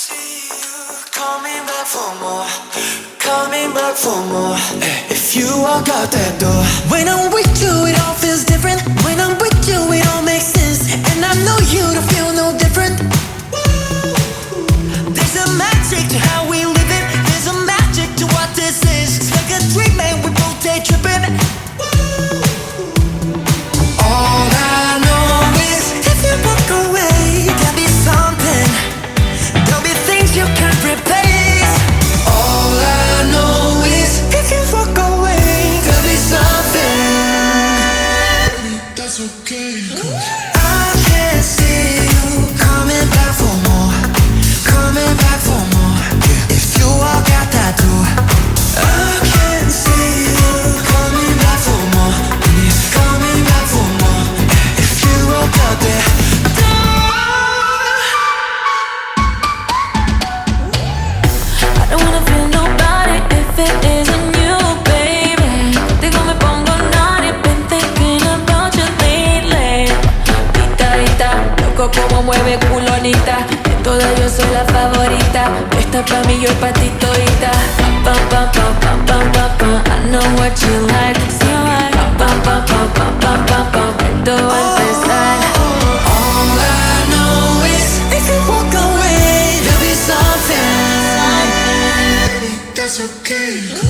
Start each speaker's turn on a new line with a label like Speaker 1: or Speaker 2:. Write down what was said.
Speaker 1: see you coming back for more, coming back for more. If you walk out that door, when I'm with you, it all feels different. When I'm with you, it all makes sense. And I know you don't feel no different. There's a magic to how we live it. There's a magic to what this is. It's like a dream and we both day tripping. All I know is if you walk away, there'll be something. There'll be things you can't replace. All I know is if you walk away, there'll be something. That's okay. I can see you coming back for more, coming back for more. If you walk out that door, I can see you coming back for more, coming back for more. If you walk out that door,
Speaker 2: I don't wanna feel nobody if it isn't you, baby. Digo me pongo naughty, been thinking about you lately. Tita, loco como mueve culonita. De todas yo soy la favorita. Esta pa' mí, yo pa' ti todita. Pa, pa, pa, pa, pa, pa, pa. I know what you like. Sí, like. Pa, pa, pa, pa, pa, pa, pa. Esto va a empezar.
Speaker 1: all I know is if you walk away, there'll be something. That's okay.